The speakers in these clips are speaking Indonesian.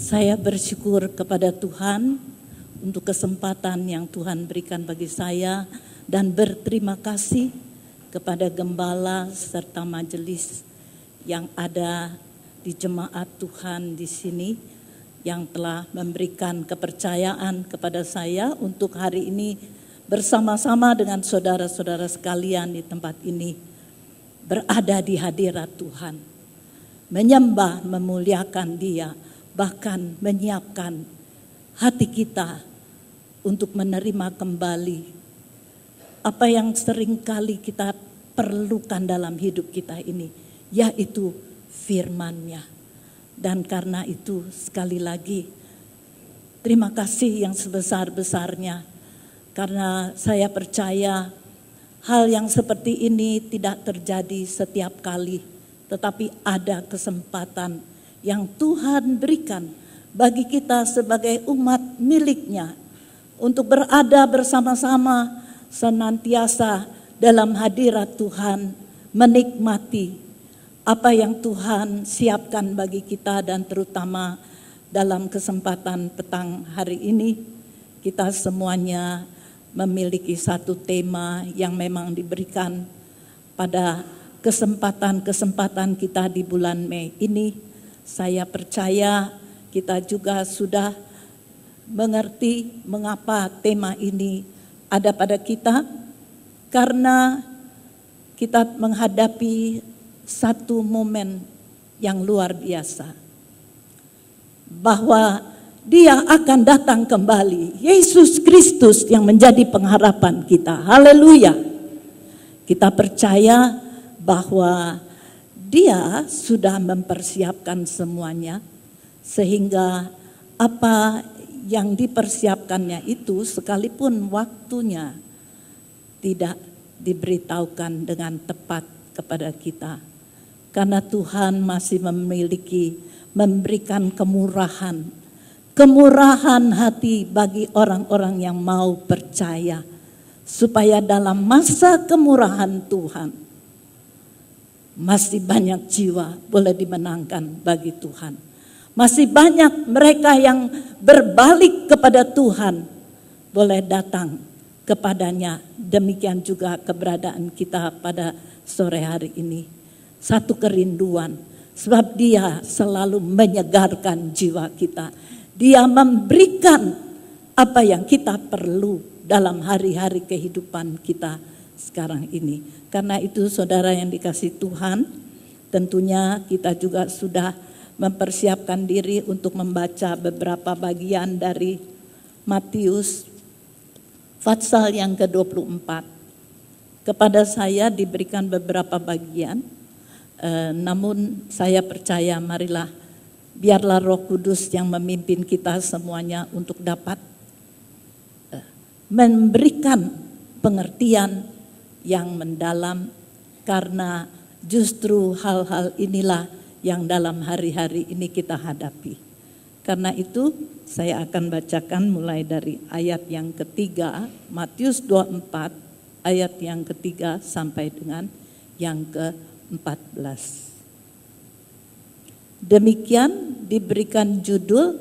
Saya bersyukur kepada Tuhan untuk kesempatan yang Tuhan berikan bagi saya dan berterima kasih kepada gembala serta majelis yang ada di jemaat Tuhan di sini yang telah memberikan kepercayaan kepada saya untuk hari ini bersama-sama dengan saudara-saudara sekalian di tempat ini berada di hadirat Tuhan, menyembah, memuliakan Dia, bahkan menyiapkan hati kita untuk menerima kembali apa yang seringkali kita perlukan dalam hidup kita ini, yaitu firman-Nya. Dan karena itu sekali lagi terima kasih yang sebesar-besarnya, karena saya percaya hal yang seperti ini tidak terjadi setiap kali, tetapi ada kesempatan yang Tuhan berikan bagi kita sebagai umat milik-Nya untuk berada bersama-sama senantiasa dalam hadirat Tuhan, menikmati apa yang Tuhan siapkan bagi kita. Dan terutama dalam kesempatan petang hari ini, kita semuanya memiliki satu tema yang memang diberikan pada kesempatan-kesempatan kita di bulan Mei ini. Saya percaya kita juga sudah mengerti mengapa tema ini ada pada kita, karena kita menghadapi satu momen yang luar biasa, bahwa Dia akan datang kembali. Yesus Kristus yang menjadi pengharapan kita. Haleluya. Kita percaya bahwa Dia sudah mempersiapkan semuanya, sehingga apa yang dipersiapkannya itu sekalipun waktunya tidak diberitahukan dengan tepat kepada kita. Karena Tuhan masih memberikan kemurahan hati bagi orang-orang yang mau percaya, supaya dalam masa kemurahan Tuhan masih banyak jiwa boleh dimenangkan bagi Tuhan. Masih banyak mereka yang berbalik kepada Tuhan boleh datang kepadanya. Demikian juga keberadaan kita pada sore hari ini. Satu kerinduan, sebab Dia selalu menyegarkan jiwa kita. Dia memberikan apa yang kita perlu dalam hari-hari kehidupan kita sekarang ini. Karena itu saudara yang dikasihi Tuhan, tentunya kita juga sudah mempersiapkan diri untuk membaca beberapa bagian dari Matius pasal yang ke-24. Kepada saya diberikan beberapa bagian. Namun saya percaya, marilah biarlah Roh Kudus yang memimpin kita semuanya untuk dapat memberikan pengertian yang mendalam, karena justru hal-hal inilah yang dalam hari-hari ini kita hadapi. Karena itu saya akan bacakan mulai dari ayat yang ketiga, Matius 24 ayat yang ketiga sampai dengan yang ke-14. Demikian diberikan judul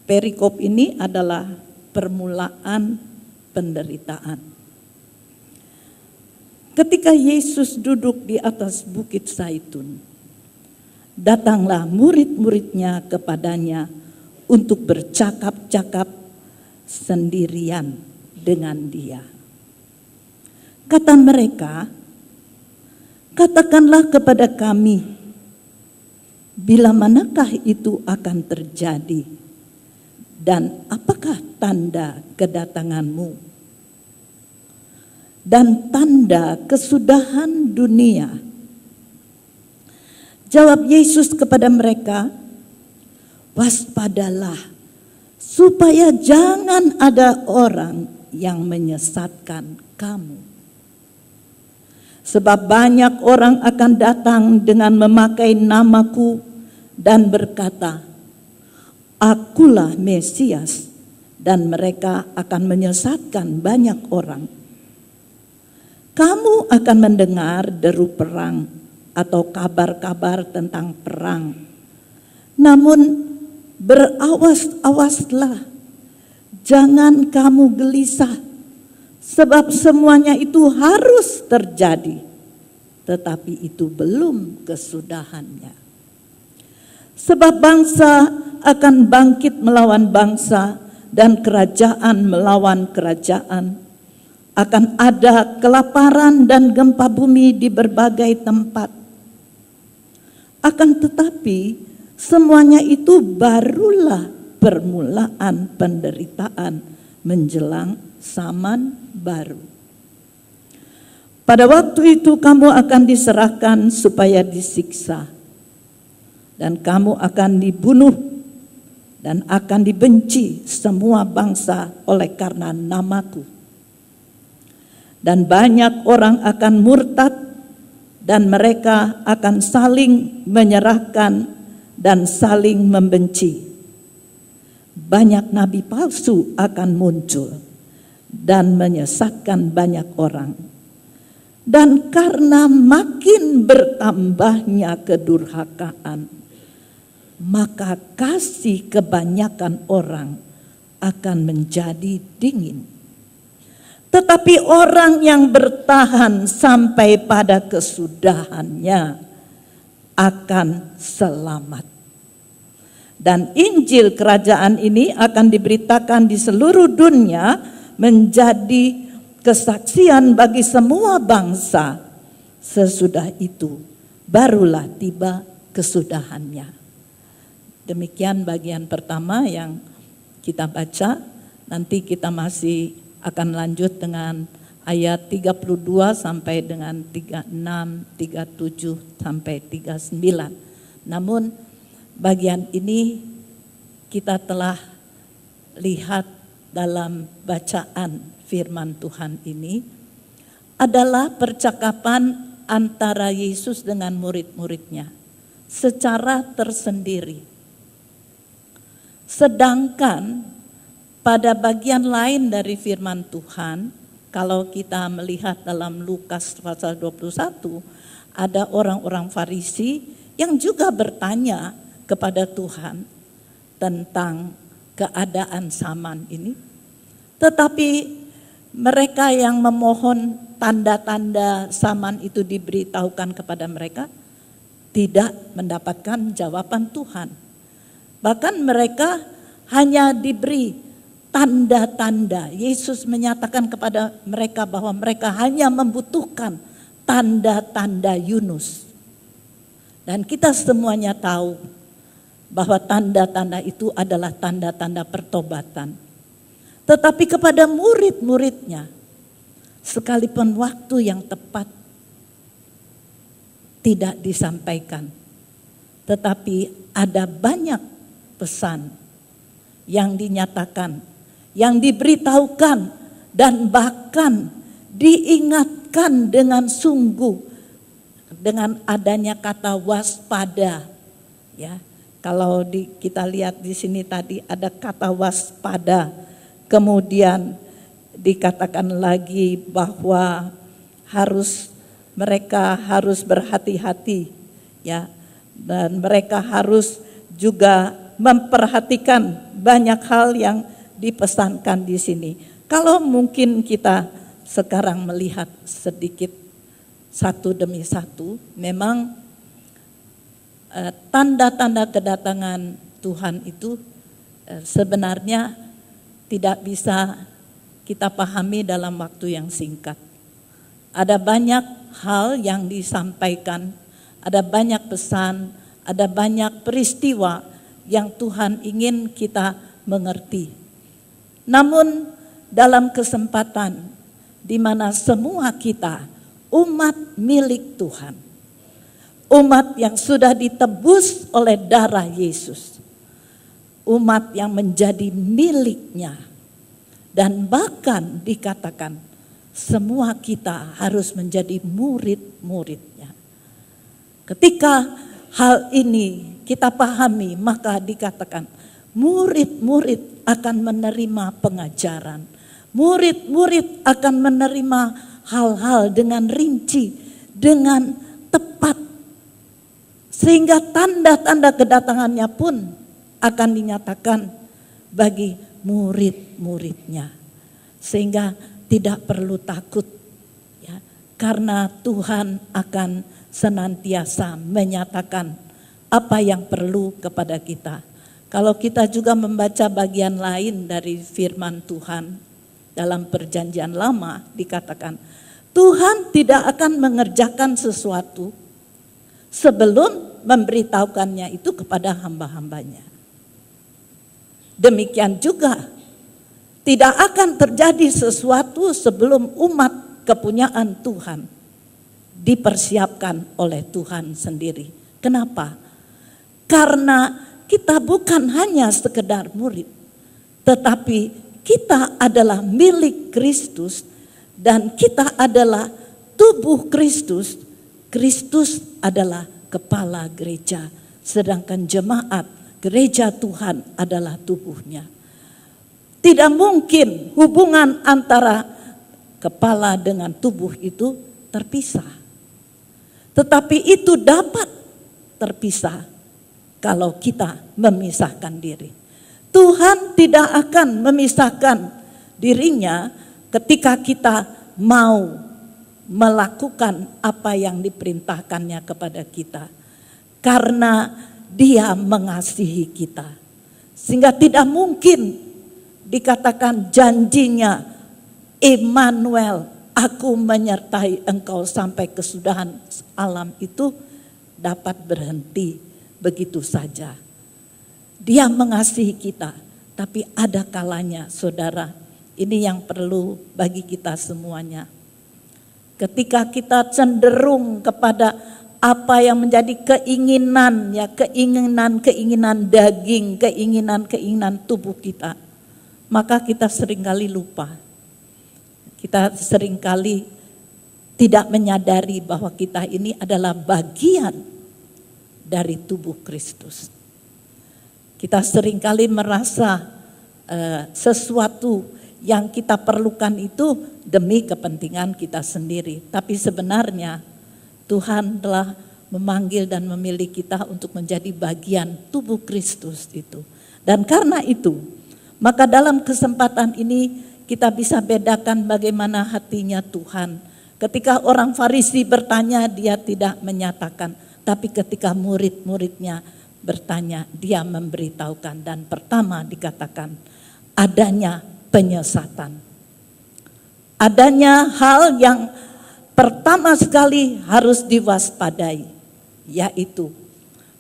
perikop ini adalah permulaan penderitaan. Ketika Yesus duduk di atas bukit Zaitun, datanglah murid-muridnya kepadanya untuk bercakap-cakap sendirian dengan Dia. Kata mereka, "Katakanlah kepada kami, bila manakah itu akan terjadi, dan apakah tanda kedatanganmu dan tanda kesudahan dunia?" Jawab Yesus kepada mereka, "Waspadalah, supaya jangan ada orang yang menyesatkan kamu. Sebab banyak orang akan datang dengan memakai namaku dan berkata, 'Akulah Mesias,' dan mereka akan menyesatkan banyak orang. Kamu akan mendengar deru perang atau kabar-kabar tentang perang. Namun berawas-awaslah, jangan kamu gelisah, sebab semuanya itu harus terjadi, tetapi itu belum kesudahannya. Sebab bangsa akan bangkit melawan bangsa dan kerajaan melawan kerajaan. Akan ada kelaparan dan gempa bumi di berbagai tempat. Akan tetapi semuanya itu barulah permulaan penderitaan menjelang zaman baru. Pada waktu itu kamu akan diserahkan supaya disiksa, dan kamu akan dibunuh dan akan dibenci semua bangsa oleh karena namaku. Dan banyak orang akan murtad, dan mereka akan saling menyerahkan dan saling membenci. Banyak nabi palsu akan muncul dan menyesatkan banyak orang. Dan karena makin bertambahnya kedurhakaan, maka kasih kebanyakan orang akan menjadi dingin. Tetapi orang yang bertahan sampai pada kesudahannya akan selamat. Dan Injil kerajaan ini akan diberitakan di seluruh dunia menjadi kesaksian bagi semua bangsa. Sesudah itu barulah tiba kesudahannya. Demikian bagian pertama yang kita baca. Nanti kita masih akan lanjut dengan ayat 32 sampai dengan 36, 37 sampai 39. Namun bagian ini kita telah lihat dalam bacaan firman Tuhan ini adalah percakapan antara Yesus dengan murid-muridnya secara tersendiri. Sedangkan pada bagian lain dari firman Tuhan, kalau kita melihat dalam Lukas pasal 21, ada orang-orang Farisi yang juga bertanya kepada Tuhan tentang keadaan zaman ini. Tetapi mereka yang memohon tanda-tanda zaman itu diberitahukan kepada mereka, tidak mendapatkan jawaban Tuhan. Bahkan mereka hanya diberi tanda-tanda. Yesus menyatakan kepada mereka bahwa mereka hanya membutuhkan tanda-tanda Yunus. Dan kita semuanya tahu bahwa tanda-tanda itu adalah tanda-tanda pertobatan. Tetapi kepada murid-muridnya, sekalipun waktu yang tepat tidak disampaikan. Tetapi ada banyak pesan yang dinyatakan, yang diberitahukan, dan bahkan diingatkan dengan sungguh dengan adanya kata waspada. Ya, kalau kita lihat di sini tadi ada kata waspada, kemudian dikatakan lagi bahwa mereka harus berhati-hati, ya, dan mereka harus juga memperhatikan banyak hal yang dipesankan di sini. Kalau mungkin kita sekarang melihat sedikit satu demi satu, memang tanda-tanda kedatangan Tuhan itu sebenarnya tidak bisa kita pahami dalam waktu yang singkat. Ada banyak hal yang disampaikan, ada banyak pesan, ada banyak peristiwa yang Tuhan ingin kita mengerti. Namun dalam kesempatan di mana semua kita umat milik Tuhan, umat yang sudah ditebus oleh darah Yesus, umat yang menjadi miliknya, dan bahkan dikatakan semua kita harus menjadi murid-muridnya. Ketika hal ini kita pahami, maka dikatakan murid-murid akan menerima pengajaran. Murid-murid akan menerima hal-hal dengan rinci, dengan tepat. Sehingga tanda-tanda kedatangannya pun akan dinyatakan bagi murid-muridnya. Sehingga tidak perlu takut ya, karena Tuhan akan senantiasa menyatakan apa yang perlu kepada kita. Kalau kita juga membaca bagian lain dari firman Tuhan dalam Perjanjian Lama, dikatakan Tuhan tidak akan mengerjakan sesuatu sebelum memberitahukannya itu kepada hamba-hambanya. Demikian juga tidak akan terjadi sesuatu sebelum umat kepunyaan Tuhan dipersiapkan oleh Tuhan sendiri. Kenapa? Karena kita bukan hanya sekedar murid, tetapi kita adalah milik Kristus dan kita adalah tubuh Kristus. Kristus adalah kepala gereja, sedangkan jemaat gereja Tuhan adalah tubuhnya. Tidak mungkin hubungan antara kepala dengan tubuh itu terpisah. Tetapi itu dapat terpisah kalau kita memisahkan diri. Tuhan tidak akan memisahkan dirinya ketika kita mau melakukan apa yang diperintahkannya kepada kita. Karena Dia mengasihi kita. Sehingga tidak mungkin dikatakan janjinya, Immanuel, aku menyertai engkau sampai kesudahan alam itu dapat berhenti begitu saja. Dia mengasihi kita, tapi ada kalanya saudara, ini yang perlu bagi kita semuanya. Ketika kita cenderung kepada apa yang menjadi keinginan ya, keinginan daging, keinginan tubuh kita, maka kita seringkali lupa. Kita seringkali tidak menyadari bahwa kita ini adalah bagian dari tubuh Kristus. Kita seringkali merasa sesuatu yang kita perlukan itu demi kepentingan kita sendiri. Tapi sebenarnya Tuhan telah memanggil dan memilih kita untuk menjadi bagian tubuh Kristus itu. Dan karena itu, maka dalam kesempatan ini kita bisa bedakan bagaimana hatinya Tuhan. Ketika orang Farisi bertanya, dia tidak menyatakan. Tapi ketika murid-muridnya bertanya, dia memberitahukan. Dan pertama dikatakan, adanya penyesatan. Adanya hal yang pertama sekali harus diwaspadai, yaitu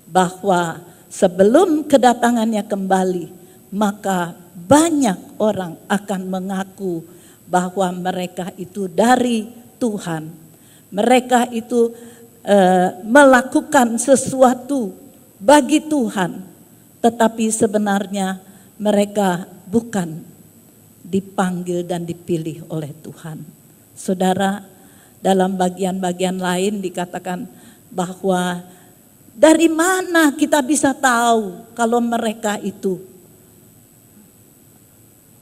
bahwa sebelum kedatangannya kembali, maka banyak orang akan mengaku bahwa mereka itu dari Tuhan. Mereka itu melakukan sesuatu bagi Tuhan, tetapi sebenarnya mereka bukan dipanggil dan dipilih oleh Tuhan. Saudara, dalam bagian-bagian lain dikatakan bahwa dari mana kita bisa tahu kalau mereka itu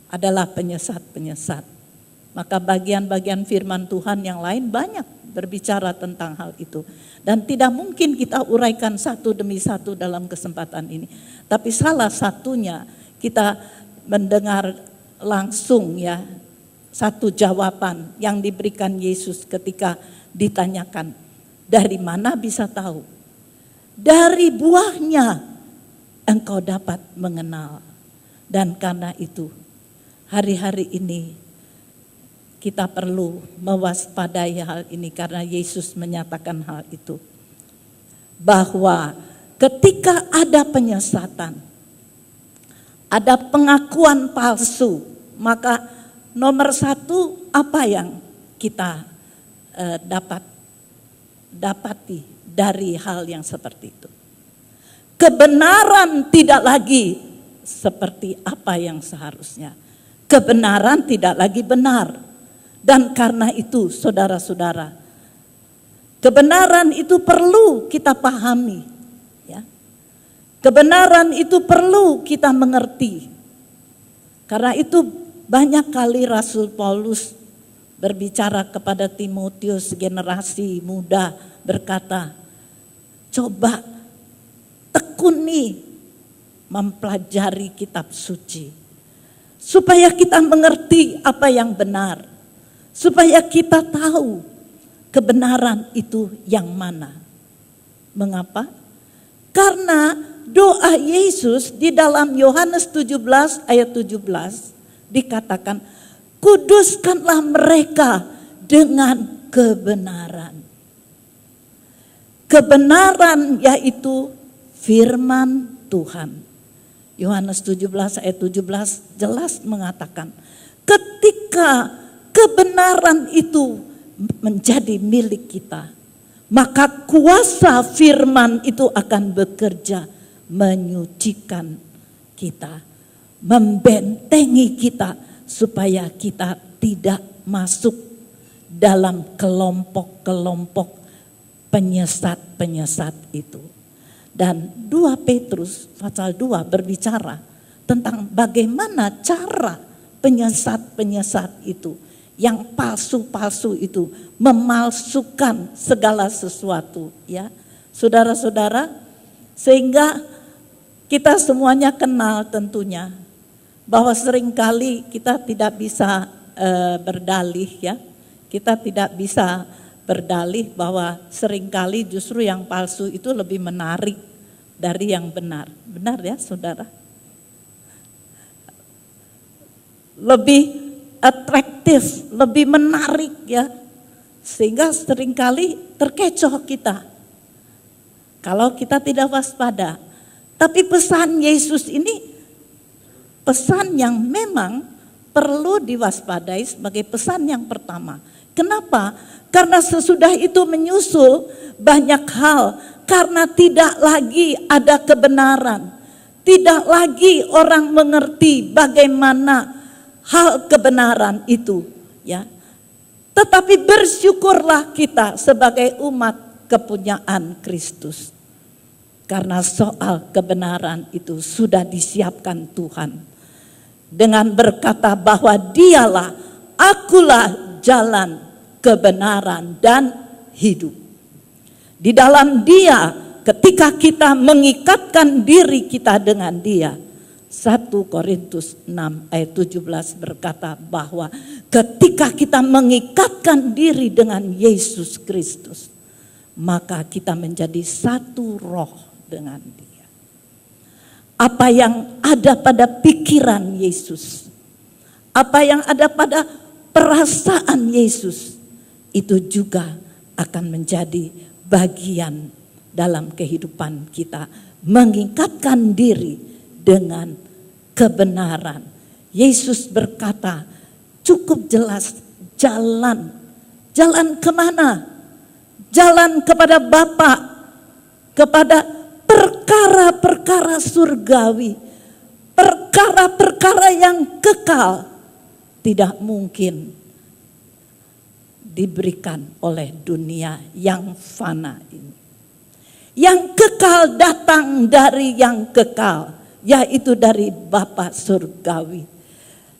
adalah penyesat-penyesat. Maka bagian-bagian firman Tuhan yang lain banyak berbicara tentang hal itu. Dan tidak mungkin kita uraikan satu demi satu dalam kesempatan ini. Tapi salah satunya kita mendengar langsung ya, satu jawaban yang diberikan Yesus ketika ditanyakan, dari mana bisa tahu? Dari buahnya engkau dapat mengenal. Dan karena itu hari-hari ini kita perlu mewaspadai hal ini karena Yesus menyatakan hal itu. Bahwa ketika ada penyesatan, ada pengakuan palsu, maka nomor satu apa yang kita dapati dari hal yang seperti itu? Kebenaran tidak lagi seperti apa yang seharusnya. Kebenaran tidak lagi benar. Dan karena itu saudara-saudara, kebenaran itu perlu kita pahami. Ya. Kebenaran itu perlu kita mengerti. Karena itu banyak kali Rasul Paulus berbicara kepada Timotius, generasi muda, berkata, coba tekuni mempelajari kitab suci, supaya kita mengerti apa yang benar, supaya kita tahu kebenaran itu yang mana. Mengapa? Karena doa Yesus di dalam Yohanes 17 ayat 17 dikatakan, kuduskanlah mereka dengan kebenaran. Kebenaran yaitu firman Tuhan. Yohanes 17 ayat 17 jelas mengatakan, ketika kebenaran itu menjadi milik kita, maka kuasa firman itu akan bekerja menyucikan kita, membentengi kita supaya kita tidak masuk dalam kelompok-kelompok penyesat-penyesat itu. Dan 2 Petrus pasal 2 berbicara tentang bagaimana cara penyesat-penyesat itu, yang palsu-palsu itu, memalsukan segala sesuatu, ya saudara-saudara, sehingga kita semuanya kenal tentunya bahwa seringkali kita tidak bisa berdalih, ya, kita tidak bisa berdalih bahwa seringkali justru yang palsu itu lebih menarik dari yang benar. Benar ya saudara? Lebih atraktif, lebih menarik ya. Sehingga seringkali terkecoh kita kalau kita tidak waspada. Tapi pesan Yesus ini pesan yang memang perlu diwaspadai sebagai pesan yang pertama. Kenapa? Karena sesudah itu menyusul banyak hal. Karena tidak lagi ada kebenaran. Tidak lagi orang mengerti bagaimana hal kebenaran itu, ya. Tetapi bersyukurlah kita sebagai umat kepunyaan Kristus. Karena soal kebenaran itu sudah disiapkan Tuhan. Dengan berkata bahwa dialah, akulah jalan, kebenaran dan hidup. Di dalam Dia, ketika kita mengikatkan diri kita dengan Dia, 1 Korintus 6 ayat 17 berkata bahwa ketika kita mengikatkan diri dengan Yesus Kristus, maka kita menjadi satu roh dengan Dia. Apa yang ada pada pikiran Yesus, apa yang ada pada perasaan Yesus, itu juga akan menjadi bagian dalam kehidupan kita. Mengikatkan diri dengan kebenaran. Yesus berkata cukup jelas, jalan. Jalan kemana? Jalan kepada Bapa, kepada perkara-perkara surgawi, perkara-perkara yang kekal, tidak mungkin diberikan oleh dunia yang fana ini. Yang kekal datang dari yang kekal, yaitu dari Bapa surgawi,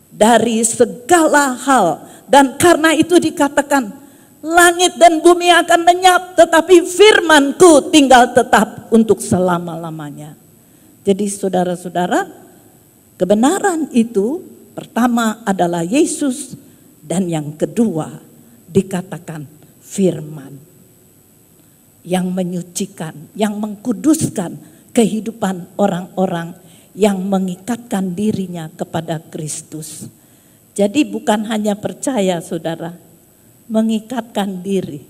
dari segala hal. Dan karena itu dikatakan, langit dan bumi akan lenyap, tetapi firman-Ku tinggal tetap untuk selama-lamanya. Jadi saudara-saudara, kebenaran itu pertama adalah Yesus, dan yang kedua dikatakan firman. Yang menyucikan, yang mengkuduskan kehidupan orang-orang yang mengikatkan dirinya kepada Kristus. Jadi bukan hanya percaya saudara, mengikatkan diri.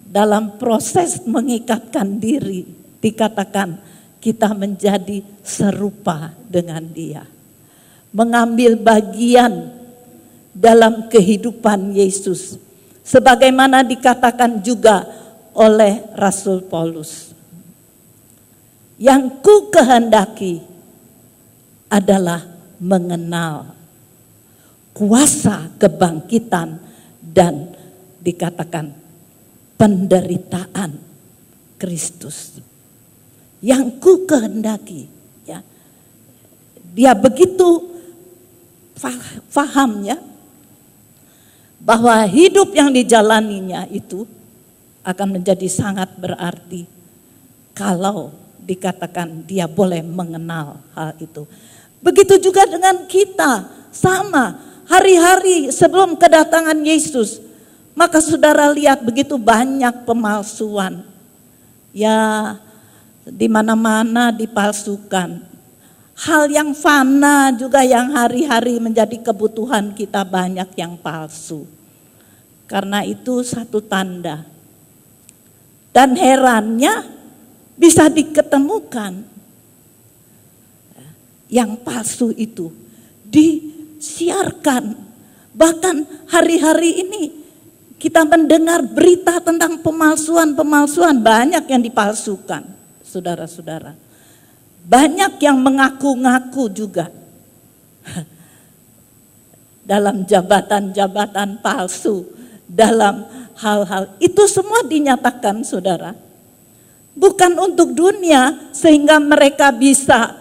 Dalam proses mengikatkan diri dikatakan kita menjadi serupa dengan Dia. Mengambil bagian dalam kehidupan Yesus. Sebagaimana dikatakan juga oleh Rasul Paulus. Yang ku kehendaki adalah mengenal kuasa kebangkitan dan dikatakan penderitaan Kristus. Yang ku kehendaki, ya. Dia begitu faham ya, bahwa hidup yang dijalaninya itu akan menjadi sangat berarti kalau dikatakan dia boleh mengenal hal itu. Begitu juga dengan kita, sama hari-hari sebelum kedatangan Yesus, maka saudara lihat begitu banyak pemalsuan. Ya, di mana-mana dipalsukan. Hal yang fana juga yang hari-hari menjadi kebutuhan kita banyak yang palsu. Karena itu satu tanda. Dan herannya bisa diketemukan yang palsu itu disiarkan. Bahkan hari-hari ini kita mendengar berita tentang pemalsuan banyak yang dipalsukan, saudara-saudara. Banyak yang mengaku-ngaku juga dalam jabatan-jabatan palsu, dalam hal-hal itu semua dinyatakan, saudara. Bukan untuk dunia sehingga mereka bisa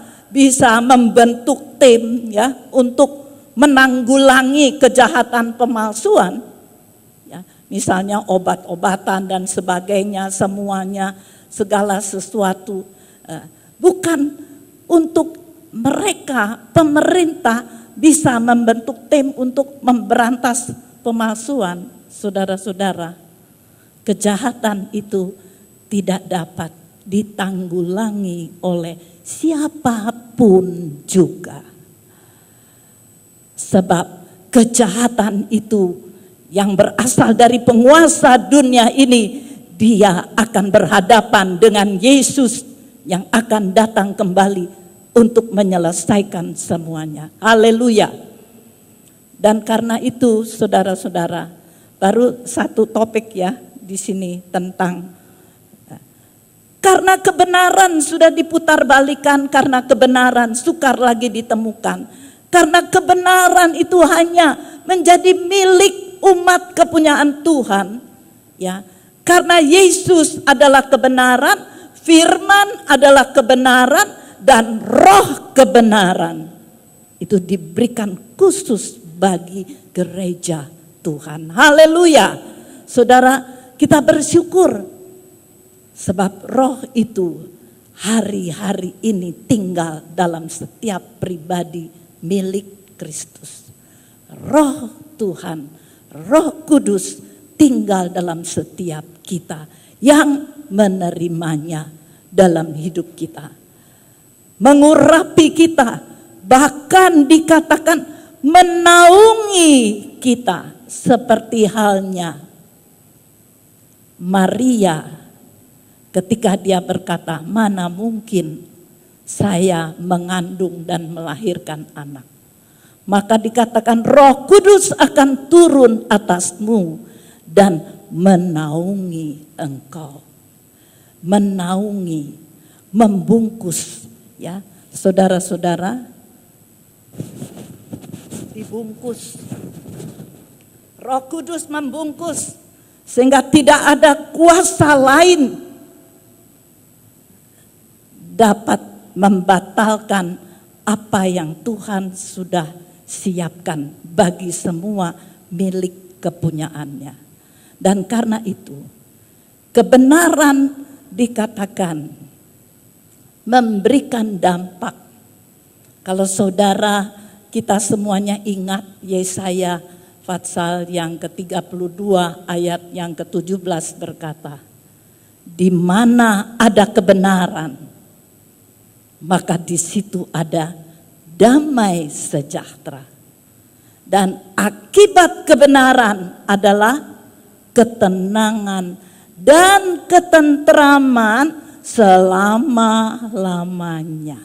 membentuk tim ya untuk menanggulangi kejahatan pemalsuan. Ya, misalnya obat-obatan dan sebagainya, semuanya, segala sesuatu. Bukan untuk mereka, pemerintah bisa membentuk tim untuk memberantas pemalsuan. Saudara-saudara, kejahatan itu tidak dapat ditanggulangi oleh siapapun juga. Sebab kejahatan itu yang berasal dari penguasa dunia ini, dia akan berhadapan dengan Yesus yang akan datang kembali untuk menyelesaikan semuanya. Haleluya. Dan karena itu saudara-saudara, baru satu topik ya di sini tentang karena kebenaran sudah diputarbalikkan, karena kebenaran sukar lagi ditemukan. Karena kebenaran itu hanya menjadi milik umat kepunyaan Tuhan. Ya, karena Yesus adalah kebenaran, Firman adalah kebenaran, dan Roh kebenaran. Itu diberikan khusus bagi gereja Tuhan. Haleluya. Saudara, kita bersyukur sebab Roh itu hari-hari ini tinggal dalam setiap pribadi milik Kristus. Roh Tuhan, Roh Kudus tinggal dalam setiap kita yang menerimanya dalam hidup kita. Mengurapi kita, bahkan dikatakan menaungi kita seperti halnya Maria ketika dia berkata, mana mungkin saya mengandung dan melahirkan anak. Maka dikatakan Roh Kudus akan turun atasmu dan menaungi engkau. Menaungi, membungkus ya, saudara-saudara, dibungkus. Roh Kudus membungkus sehingga tidak ada kuasa lain dapat membatalkan apa yang Tuhan sudah siapkan bagi semua milik kepunyaannya. Dan karena itu kebenaran dikatakan memberikan dampak. Kalau saudara kita semuanya ingat Yesaya pasal yang ke-32 ayat yang ke-17 berkata, di mana ada kebenaran, maka di situ ada damai sejahtera. Dan akibat kebenaran adalah ketenangan dan ketentraman selama-lamanya.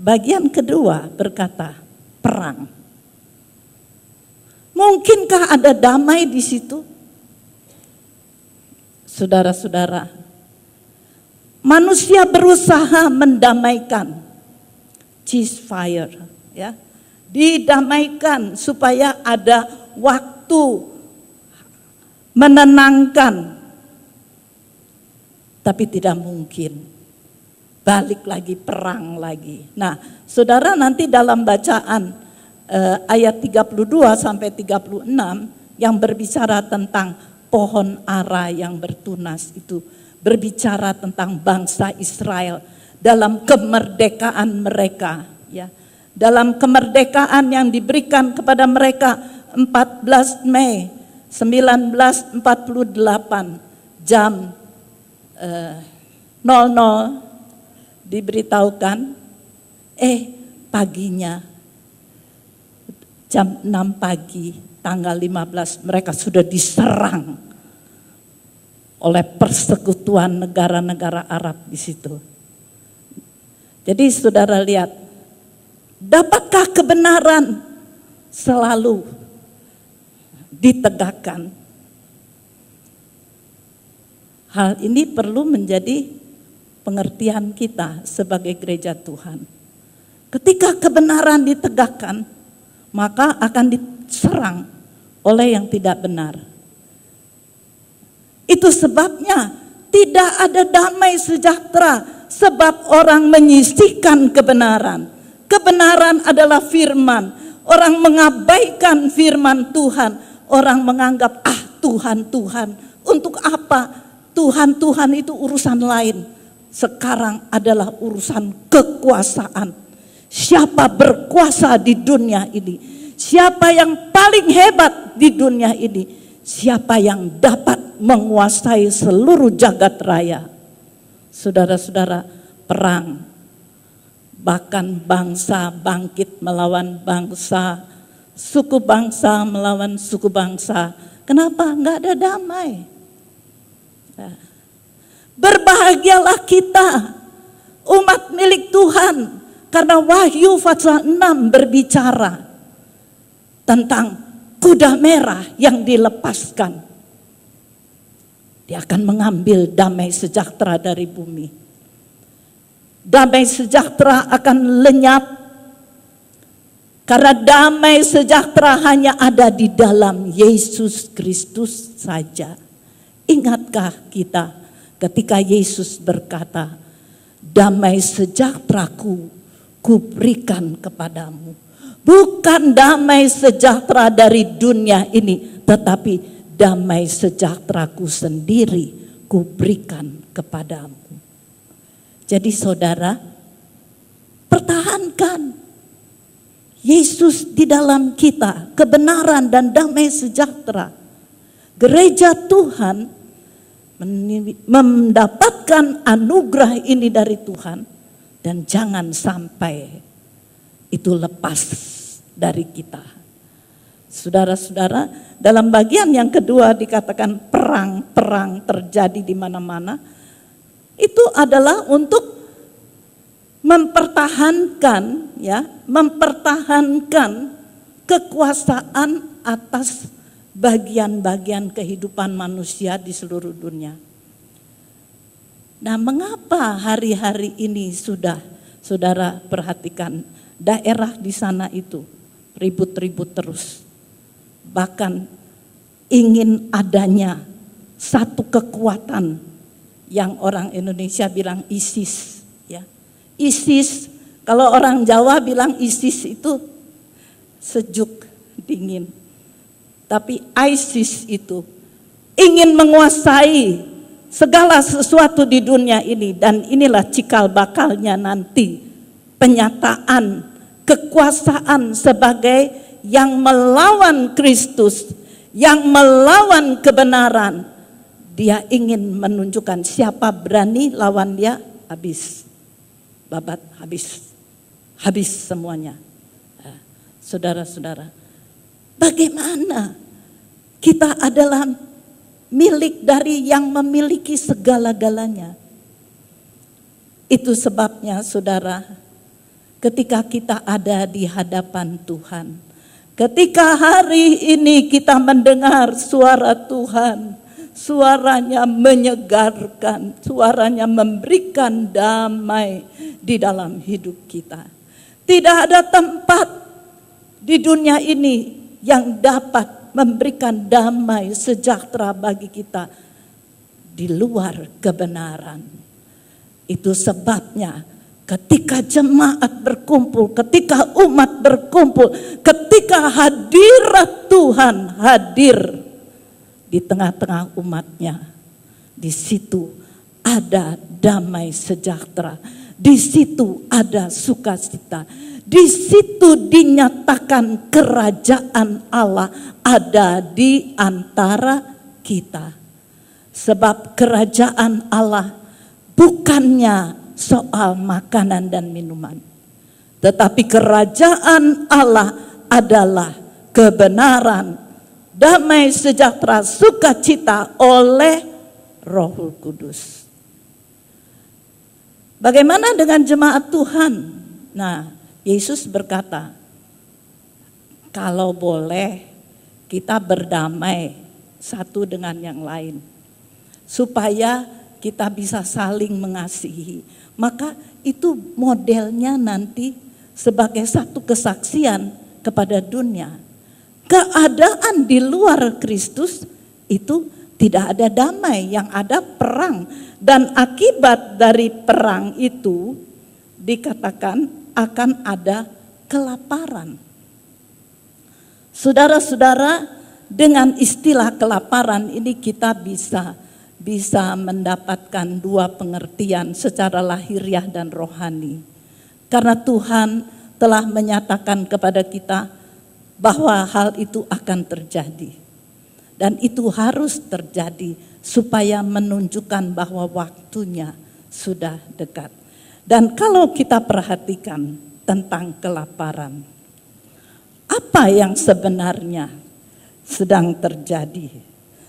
Bagian kedua berkata perang. Mungkinkah ada damai di situ? Saudara-saudara, manusia berusaha mendamaikan, ceasefire, ya, didamaikan supaya ada waktu menenangkan, tapi tidak mungkin. Balik lagi, perang lagi. Nah, saudara nanti dalam bacaan ayat 32 sampai 36 yang berbicara tentang pohon ara yang bertunas itu, berbicara tentang bangsa Israel dalam kemerdekaan mereka, ya. Dalam kemerdekaan yang diberikan kepada mereka 14 Mei 1948 jam 00 diberitahukan, paginya jam 6 pagi tanggal 15 mereka sudah diserang oleh persekutuan negara-negara Arab di situ. Jadi saudara lihat, dapatkah kebenaran selalu ditegakkan? Hal ini perlu menjadi pengertian kita sebagai gereja Tuhan. Ketika kebenaran ditegakkan, maka akan diserang oleh yang tidak benar. Itu sebabnya tidak ada damai sejahtera, sebab orang menyisihkan kebenaran. Kebenaran adalah firman. Orang mengabaikan firman Tuhan. Orang menganggap, Tuhan, untuk apa? Tuhan itu urusan lain. Sekarang adalah urusan kekuasaan. Siapa berkuasa di dunia ini? Siapa yang paling hebat di dunia ini? Siapa yang dapat menguasai seluruh jagat raya? Saudara-saudara, perang. Bahkan bangsa bangkit melawan bangsa. Suku bangsa melawan suku bangsa. Kenapa? Enggak ada damai. Berbahagialah kita, umat milik Tuhan, karena Wahyu pasal 6 berbicara tentang kuda merah yang dilepaskan. Dia akan mengambil damai sejahtera dari bumi. Damai sejahtera akan lenyap, karena damai sejahtera hanya ada di dalam Yesus Kristus saja. Ingatkah kita ketika Yesus berkata, damai sejahteraku kuberikan kepadamu. Bukan damai sejahtera dari dunia ini, tetapi damai sejahteraku sendiri kuberikan kepadamu. Jadi saudara, pertahankan Yesus di dalam kita, kebenaran dan damai sejahtera. Gereja Tuhan mendapatkan anugerah ini dari Tuhan, dan jangan sampai itu lepas dari kita. Saudara-saudara, dalam bagian yang kedua dikatakan perang terjadi di mana-mana. Itu adalah untuk mempertahankan kekuasaan atas bagian-bagian kehidupan manusia di seluruh dunia. Nah, mengapa hari-hari ini sudah saudara perhatikan daerah di sana itu ribut-ribut terus. Bahkan ingin adanya satu kekuatan yang orang Indonesia bilang ISIS, ya. ISIS, kalau orang Jawa bilang ISIS itu sejuk, dingin. Tapi ISIS itu ingin menguasai segala sesuatu di dunia ini, dan inilah cikal bakalnya nanti penyataan kekuasaan sebagai yang melawan Kristus, yang melawan kebenaran. Dia ingin menunjukkan siapa berani lawan dia, habis, babat, habis semuanya. Saudara-saudara, bagaimana kita adalah milik dari yang memiliki segala-galanya. Itu sebabnya saudara, ketika kita ada di hadapan Tuhan, ketika hari ini kita mendengar suara Tuhan, suaranya menyegarkan, suaranya memberikan damai di dalam hidup kita. Tidak ada tempat di dunia ini yang dapat memberikan damai sejahtera bagi kita di luar kebenaran. Itu sebabnya ketika jemaat berkumpul, ketika umat berkumpul, ketika hadirat Tuhan hadir di tengah-tengah umatnya, di situ ada damai sejahtera. Di situ ada sukacita. Di situ dinyatakan kerajaan Allah ada di antara kita. Sebab kerajaan Allah bukannya soal makanan dan minuman. Tetapi kerajaan Allah adalah kebenaran, damai sejahtera, sukacita oleh Roh Kudus. Bagaimana dengan jemaat Tuhan? Nah, Yesus berkata, kalau boleh kita berdamai satu dengan yang lain, supaya kita bisa saling mengasihi. Maka itu modelnya nanti sebagai satu kesaksian kepada dunia. Keadaan di luar Kristus itu tidak ada damai, yang ada perang. Dan akibat dari perang itu dikatakan akan ada kelaparan. Saudara-saudara, dengan istilah kelaparan ini kita bisa mendapatkan dua pengertian secara lahiriah dan rohani. Karena Tuhan telah menyatakan kepada kita bahwa hal itu akan terjadi. Dan itu harus terjadi supaya menunjukkan bahwa waktunya sudah dekat. Dan kalau kita perhatikan tentang kelaparan, apa yang sebenarnya sedang terjadi?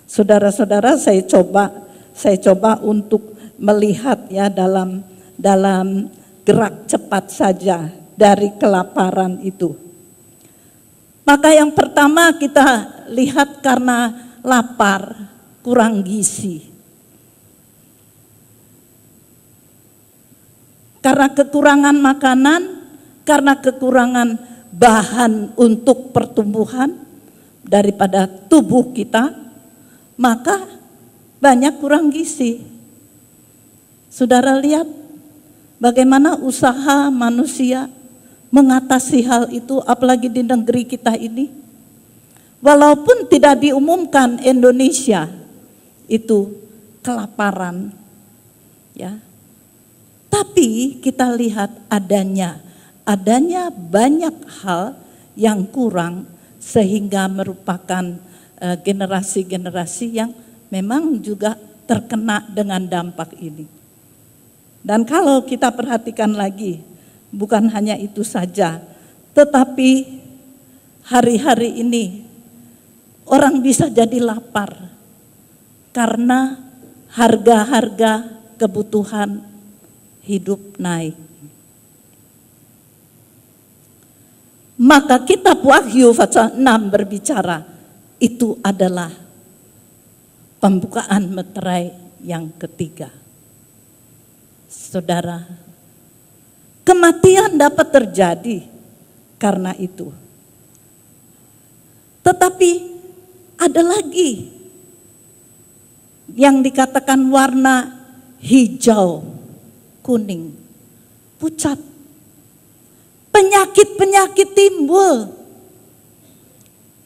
Saudara-saudara, saya coba untuk melihat ya dalam gerak cepat saja dari kelaparan itu. Maka yang pertama kita lihat karena lapar, kurang gizi. Karena kekurangan makanan, karena kekurangan bahan untuk pertumbuhan daripada tubuh kita, maka banyak kurang gizi. Saudara lihat bagaimana usaha manusia mengatasi hal itu, apalagi di negeri kita ini. Walaupun tidak diumumkan Indonesia itu kelaparan, ya, tapi kita lihat adanya banyak hal yang kurang sehingga merupakan generasi-generasi yang memang juga terkena dengan dampak ini. Dan kalau kita perhatikan lagi, bukan hanya itu saja, tetapi hari-hari ini orang bisa jadi lapar karena harga-harga kebutuhan hidup naik. Maka kitab Wahyu pasal 6 berbicara, itu adalah pembukaan meterai yang ketiga. Saudara, kematian dapat terjadi karena itu. Tetapi ada lagi yang dikatakan warna hijau, kuning, pucat. Penyakit-penyakit timbul.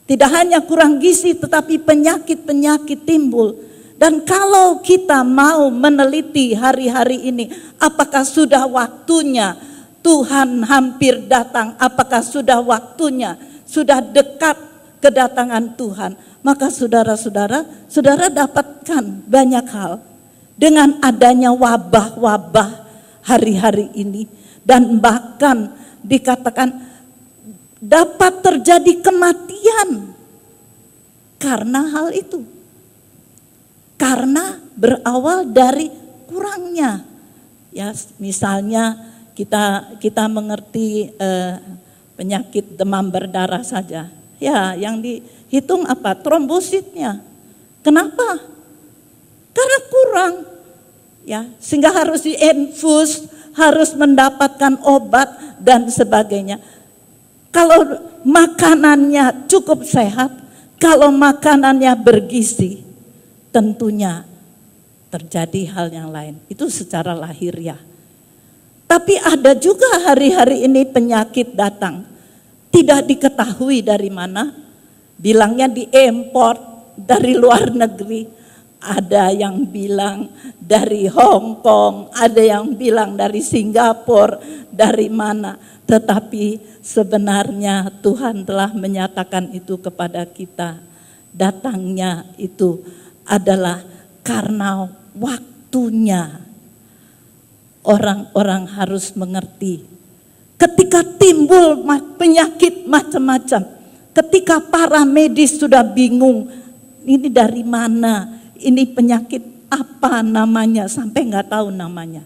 Tidak hanya kurang gizi, tetapi penyakit-penyakit timbul. Dan kalau kita mau meneliti hari-hari ini, apakah sudah waktunya Tuhan hampir datang? Apakah sudah waktunya, sudah dekat kedatangan Tuhan? Maka saudara-saudara dapatkan banyak hal dengan adanya wabah-wabah hari-hari ini. Dan bahkan dikatakan dapat terjadi kematian karena hal itu. Karena berawal dari kurangnya. Ya, misalnya kita mengerti penyakit demam berdarah saja. Ya, yang dihitung apa? Trombositnya. Kenapa? Karena kurang. Ya, sehingga harus diinfus, harus mendapatkan obat dan sebagainya. Kalau makanannya cukup sehat, kalau makanannya bergizi, tentunya terjadi hal yang lain. Itu secara lahiriah. Tapi ada juga hari-hari ini penyakit datang, tidak diketahui dari mana, bilangnya diimport dari luar negeri. Ada yang bilang dari Hong Kong, ada yang bilang dari Singapura, dari mana. Tetapi sebenarnya Tuhan telah menyatakan itu kepada kita. Datangnya itu adalah karena waktunya. Orang-orang harus mengerti. Ketika timbul penyakit macam-macam, ketika para medis sudah bingung, ini dari mana, ini penyakit apa namanya, sampai nggak tahu namanya.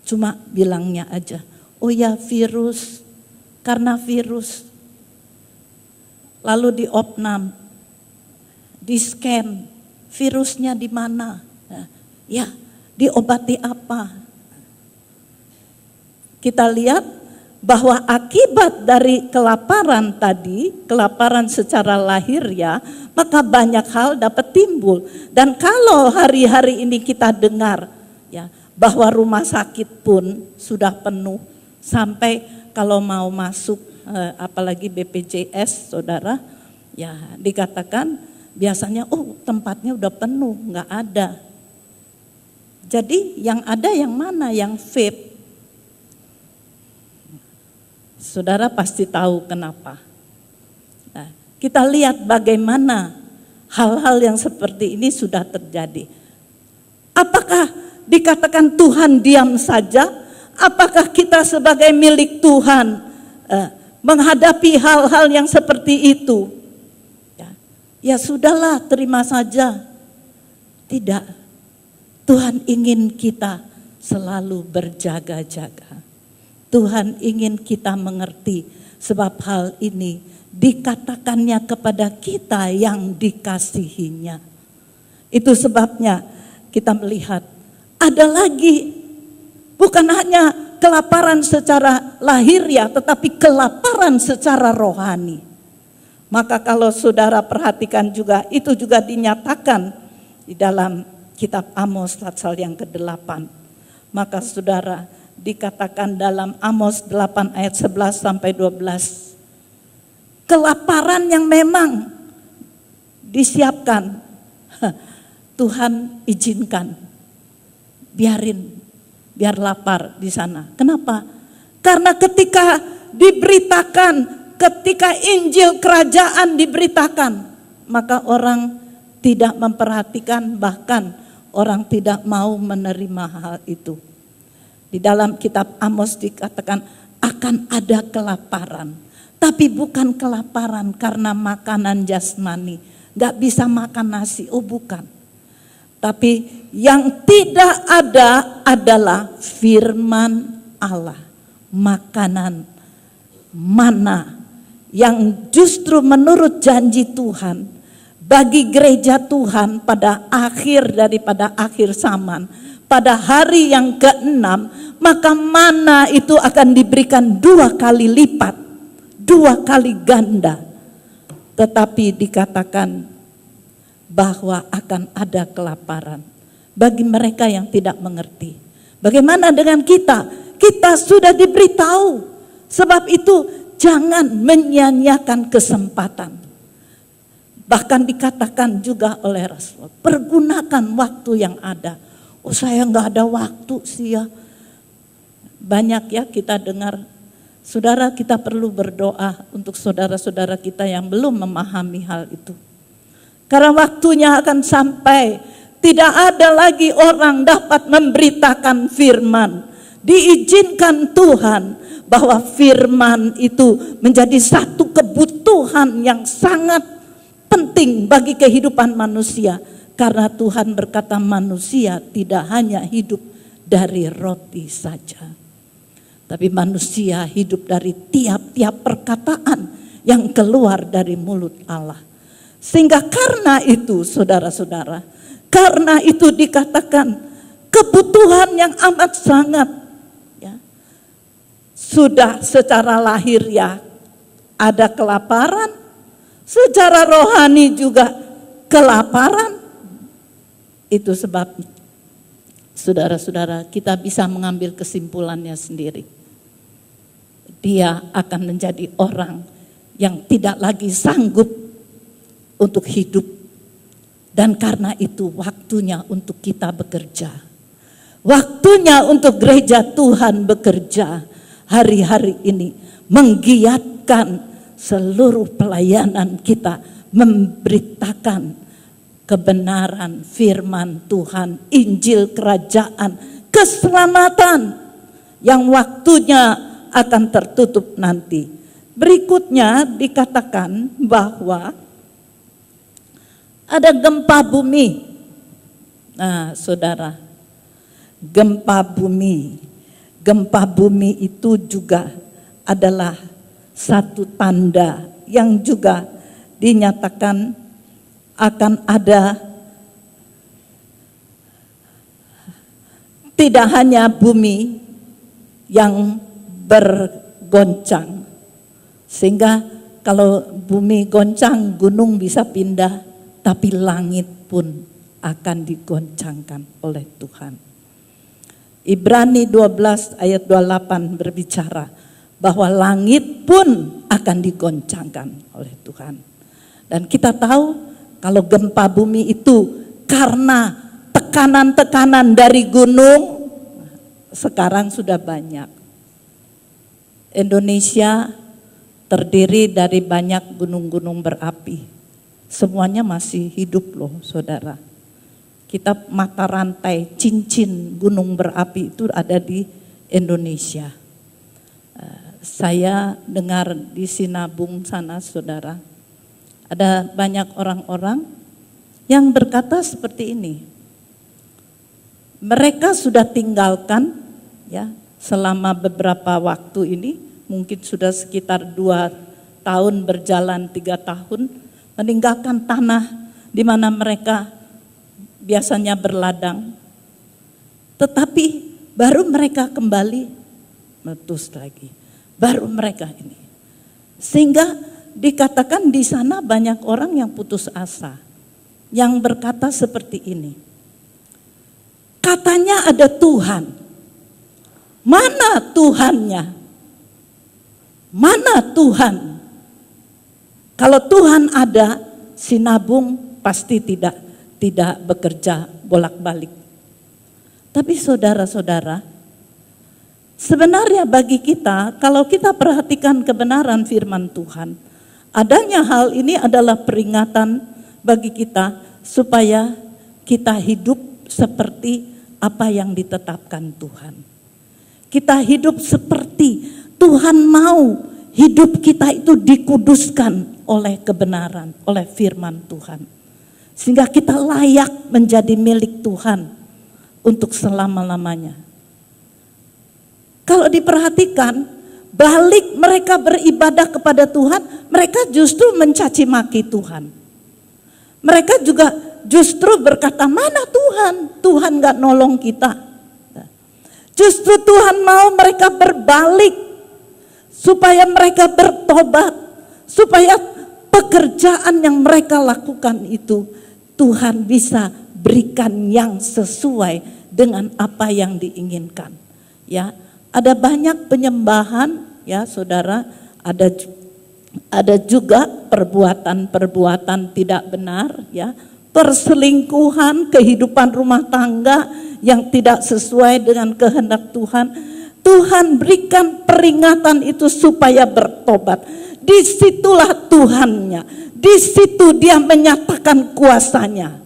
Cuma bilangnya aja, oh ya virus, karena virus. Lalu diopnam, di-scan, virusnya di mana? Ya, diobati apa? Kita lihat bahwa akibat dari kelaparan tadi, kelaparan secara lahiriah, maka banyak hal dapat timbul. Dan kalau hari-hari ini kita dengar ya bahwa rumah sakit pun sudah penuh, sampai kalau mau masuk apalagi BPJS saudara, ya dikatakan biasanya tempatnya udah penuh, nggak ada. Jadi yang ada yang mana? Yang vape. Saudara pasti tahu kenapa. Nah, kita lihat bagaimana hal-hal yang seperti ini sudah terjadi. Apakah dikatakan Tuhan diam saja? Apakah kita sebagai milik Tuhan menghadapi hal-hal yang seperti itu? Ya sudahlah, terima saja. Tidak. Tuhan ingin kita selalu berjaga-jaga. Tuhan ingin kita mengerti, sebab hal ini dikatakannya kepada kita yang dikasihinya. Itu sebabnya kita melihat ada lagi, bukan hanya kelaparan secara lahiriah, tetapi kelaparan secara rohani. Maka kalau saudara perhatikan juga, itu juga dinyatakan di dalam kitab Amos pasal yang ke-8. Maka saudara, dikatakan dalam Amos 8 ayat 11 sampai 12. Kelaparan yang memang disiapkan, Tuhan izinkan. Biar lapar di sana. Kenapa? Karena ketika diberitakan, ketika Injil kerajaan diberitakan, maka orang tidak memperhatikan, bahkan orang tidak mau menerima hal itu. Di dalam kitab Amos dikatakan akan ada kelaparan. Tapi bukan kelaparan karena makanan jasmani. Gak bisa makan nasi, bukan. Tapi yang tidak ada adalah firman Allah. Makanan mana yang justru menurut janji Tuhan bagi gereja Tuhan pada akhir daripada akhir zaman. Pada hari yang ke-6, maka mana itu akan diberikan 2 kali lipat, 2 kali ganda. Tetapi dikatakan bahwa akan ada kelaparan bagi mereka yang tidak mengerti. Bagaimana dengan kita? Kita sudah diberitahu. Sebab itu jangan menyia-nyiakan kesempatan. Bahkan dikatakan juga oleh Rasul, pergunakan waktu yang ada. Saya nggak ada waktu sih ya. Banyak ya kita dengar, saudara, kita perlu berdoa untuk saudara-saudara kita yang belum memahami hal itu. Karena waktunya akan sampai, tidak ada lagi orang dapat memberitakan firman. Diizinkan Tuhan bahwa firman itu menjadi satu kebutuhan yang sangat penting bagi kehidupan manusia. Karena Tuhan berkata manusia tidak hanya hidup dari roti saja. Tapi manusia hidup dari tiap-tiap perkataan yang keluar dari mulut Allah. Sehingga karena itu saudara-saudara, karena itu dikatakan kebutuhan yang amat sangat. Ya, sudah secara lahiriah ada kelaparan, secara rohani juga kelaparan. Itu sebabnya, saudara-saudara, kita bisa mengambil kesimpulannya sendiri. Dia akan menjadi orang yang tidak lagi sanggup untuk hidup Dan karena itu waktunya untuk kita bekerja. Waktunya untuk gereja Tuhan bekerja hari-hari ini. Menggiatkan seluruh pelayanan kita. Memberitakan kebenaran firman Tuhan. Injil kerajaan. Keselamatan. Yang waktunya akan tertutup nanti. Berikutnya dikatakan bahwa ada gempa bumi. Nah, saudara, gempa bumi. Gempa bumi itu juga adalah satu tanda yang juga dinyatakan akan ada, tidak hanya bumi yang bergoncang. Sehingga kalau bumi goncang, gunung bisa pindah. Tapi langit pun akan digoncangkan oleh Tuhan. Ibrani 12 ayat 28 berbicara bahwa langit pun akan digoncangkan oleh Tuhan. Dan kita tahu kalau gempa bumi itu karena tekanan-tekanan dari gunung, sekarang sudah banyak. Indonesia terdiri dari banyak gunung-gunung berapi. Semuanya masih hidup loh, saudara. Kita mata rantai cincin gunung berapi itu ada di Indonesia. Saya dengar di Sinabung sana, saudara, ada banyak orang-orang yang berkata seperti ini. Mereka sudah tinggalkan, ya, selama beberapa waktu ini, mungkin sudah sekitar 2 tahun berjalan, 3 tahun, meninggalkan tanah di mana mereka biasanya berladang. Tetapi baru mereka kembali meletus lagi. Baru mereka ini. Sehingga dikatakan di sana banyak orang yang putus asa. Yang berkata seperti ini. Katanya ada Tuhan. Mana Tuhannya? Mana Tuhan? Kalau Tuhan ada, Sinabung pasti tidak bekerja bolak-balik. Tapi saudara-saudara, sebenarnya bagi kita, kalau kita perhatikan kebenaran firman Tuhan, adanya hal ini adalah peringatan bagi kita supaya kita hidup seperti apa yang ditetapkan Tuhan. Kita hidup seperti Tuhan mau hidup kita itu dikuduskan oleh kebenaran, oleh firman Tuhan. Sehingga kita layak menjadi milik Tuhan untuk selama-lamanya. Kalau diperhatikan, balik mereka beribadah kepada Tuhan, mereka justru mencaci maki Tuhan. Mereka juga justru berkata, mana Tuhan? Tuhan gak nolong kita. Justru Tuhan mau mereka berbalik, supaya mereka bertobat, supaya pekerjaan yang mereka lakukan itu Tuhan bisa berikan yang sesuai dengan apa yang diinginkan. Ya, ada banyak penyembahan, ya saudara, ada juga perbuatan-perbuatan tidak benar, ya, perselingkuhan, kehidupan rumah tangga yang tidak sesuai dengan kehendak Tuhan. Tuhan berikan peringatan itu supaya bertobat. Disitulah Tuhannya. Di situ dia menyatakan kuasanya.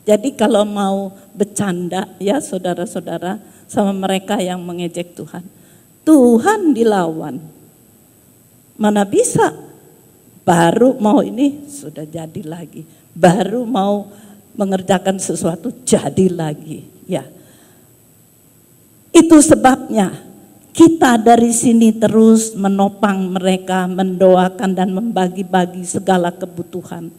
Jadi kalau mau bercanda, ya saudara-saudara, sama mereka yang mengejek Tuhan, Tuhan dilawan. Mana bisa? Baru mau ini sudah jadi lagi. Baru mau mengerjakan sesuatu jadi lagi. Ya. Itu sebabnya kita dari sini terus menopang mereka, mendoakan dan membagi-bagi segala kebutuhan.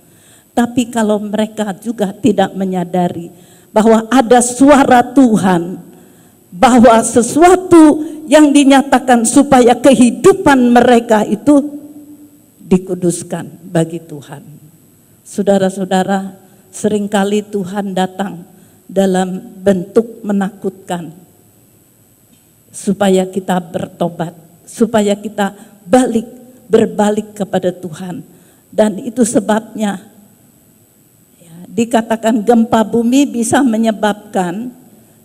Tapi kalau mereka juga tidak menyadari bahwa ada suara Tuhan, bahwa sesuatu yang dinyatakan supaya kehidupan mereka itu dikuduskan bagi Tuhan. Saudara-saudara, seringkali Tuhan datang dalam bentuk menakutkan, supaya kita bertobat, supaya kita berbalik kepada Tuhan. Dan itu sebabnya dikatakan gempa bumi bisa menyebabkan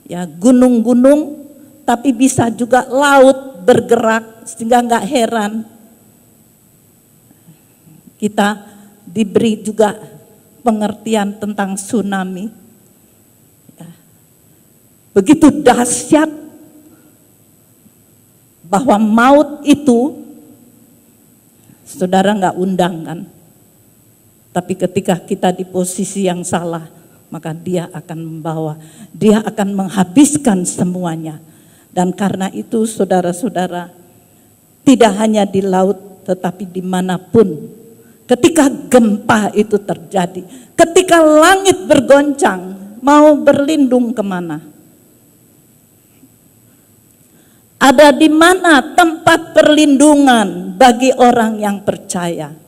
ya gunung-gunung, tapi bisa juga laut bergerak, sehingga nggak heran kita diberi juga pengertian tentang tsunami. Ya. Begitu dahsyat bahwa maut itu saudara nggak undang kan. Tapi ketika kita di posisi yang salah, maka dia akan membawa, dia akan menghabiskan semuanya. Dan karena itu saudara-saudara, tidak hanya di laut tetapi dimanapun, ketika gempa itu terjadi, ketika langit bergoncang, mau berlindung kemana? Ada di mana tempat perlindungan bagi orang yang percaya?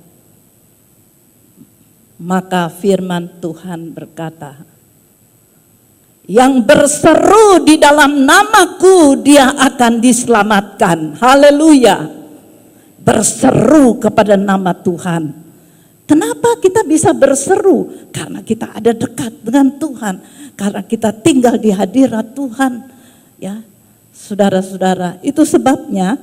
Maka firman Tuhan berkata, yang berseru di dalam namaku dia akan diselamatkan. Haleluya. Berseru kepada nama Tuhan. Kenapa kita bisa berseru? Karena kita ada dekat dengan Tuhan. Karena kita tinggal di hadirat Tuhan. Ya, saudara-saudara, itu sebabnya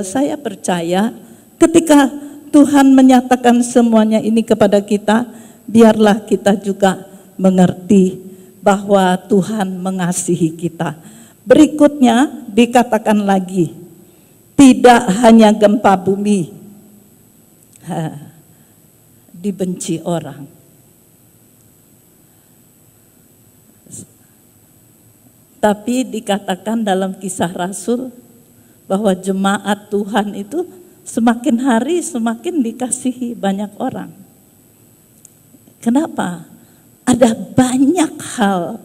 saya percaya ketika Tuhan menyatakan semuanya ini kepada kita, biarlah kita juga mengerti bahwa Tuhan mengasihi kita. Berikutnya dikatakan lagi, tidak hanya gempa bumi dibenci orang. Tapi dikatakan dalam Kisah Rasul bahwa jemaat Tuhan itu semakin hari semakin dikasihi banyak orang. Kenapa? Ada banyak hal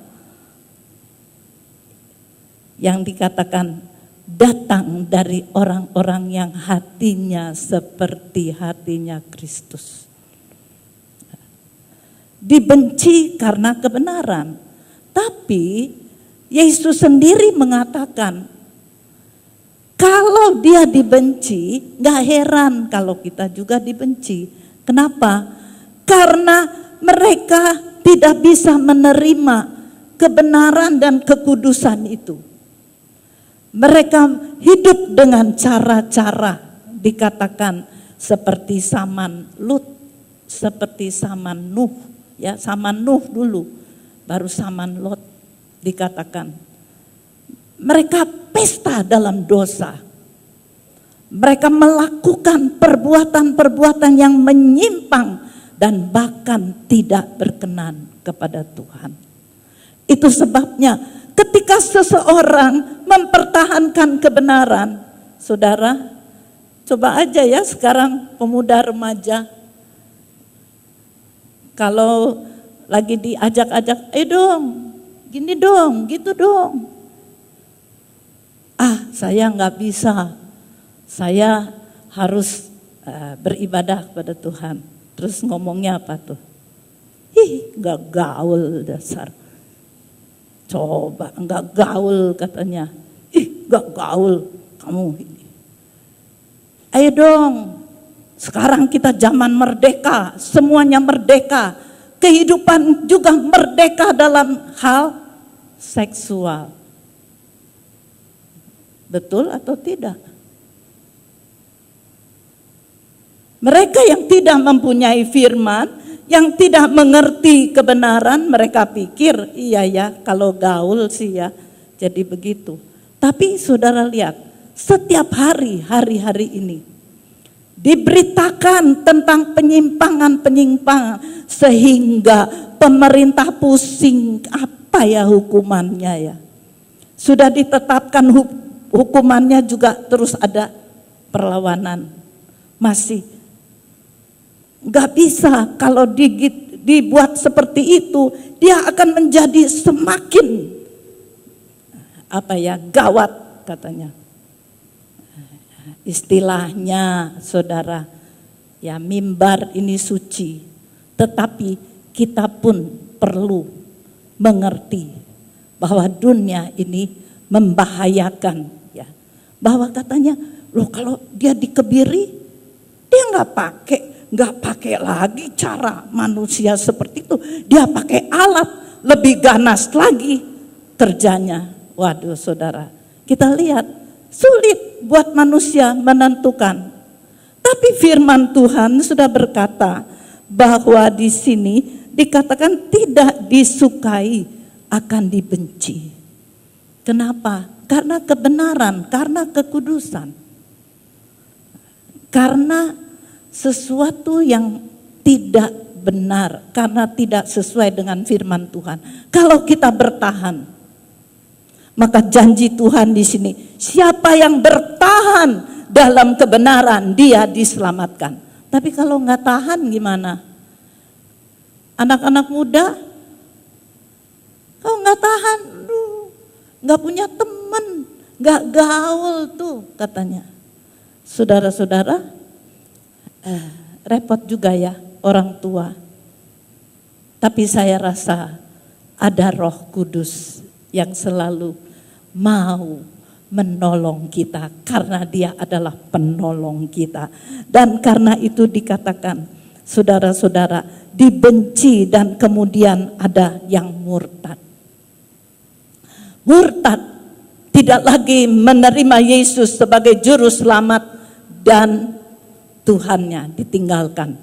yang dikatakan datang dari orang-orang yang hatinya seperti hatinya Kristus. Dibenci karena kebenaran. Tapi Yesus sendiri mengatakan, kalau dia dibenci, gak heran kalau kita juga dibenci. Kenapa? Karena mereka tidak bisa menerima kebenaran dan kekudusan itu. Mereka hidup dengan cara-cara dikatakan seperti zaman Lut, seperti zaman Nuh. Ya, zaman Nuh dulu, baru zaman Lot dikatakan. Mereka pesta dalam dosa. Mereka melakukan perbuatan-perbuatan yang menyimpang dan bahkan tidak berkenan kepada Tuhan. Itu sebabnya ketika seseorang mempertahankan kebenaran, saudara, coba aja ya sekarang pemuda remaja, kalau lagi diajak-ajak, dong, gini dong, gitu dong. Saya nggak bisa, saya harus beribadah kepada Tuhan. Terus ngomongnya apa tuh? Nggak gaul dasar. Coba nggak gaul katanya. Nggak gaul kamu. Ayo dong, sekarang kita zaman merdeka, semuanya merdeka. Kehidupan juga merdeka dalam hal seksual. Betul atau tidak? Mereka yang tidak mempunyai firman, yang tidak mengerti kebenaran, mereka pikir, iya ya kalau gaul sih ya jadi begitu. Tapi saudara lihat, setiap hari-hari ini diberitakan tentang penyimpangan-penyimpangan sehingga pemerintah pusing apa ya hukumannya ya. Sudah ditetapkan hukumannya juga terus ada perlawanan. Masih gak bisa kalau dibuat seperti itu, dia akan menjadi semakin gawat katanya. Istilahnya saudara, ya mimbar ini suci, tetapi kita pun perlu mengerti bahwa dunia ini membahayakan, ya. Bahwa katanya, loh kalau dia dikebiri, dia nggak pakai nggak pakai lagi cara manusia seperti itu. Dia pakai alat lebih ganas lagi kerjanya. Waduh saudara, kita lihat sulit buat manusia menentukan. Tapi firman Tuhan sudah berkata bahwa di sini dikatakan tidak disukai akan dibenci. Kenapa? Karena kebenaran, karena kekudusan. Karena sesuatu yang tidak benar, karena tidak sesuai dengan firman Tuhan. Kalau kita bertahan, maka janji Tuhan di sini, siapa yang bertahan dalam kebenaran, dia diselamatkan. Tapi kalau nggak tahan gimana? Anak-anak muda, kalau nggak tahan, nggak punya teman, nggak gaul tuh katanya. Saudara-saudara, repot juga ya orang tua. Tapi saya rasa ada Roh Kudus yang selalu mau menolong kita karena dia adalah penolong kita. Dan karena itu dikatakan, saudara-saudara, dibenci dan kemudian ada yang murtad. Murtad tidak lagi menerima Yesus sebagai juru selamat dan Tuhannya ditinggalkan.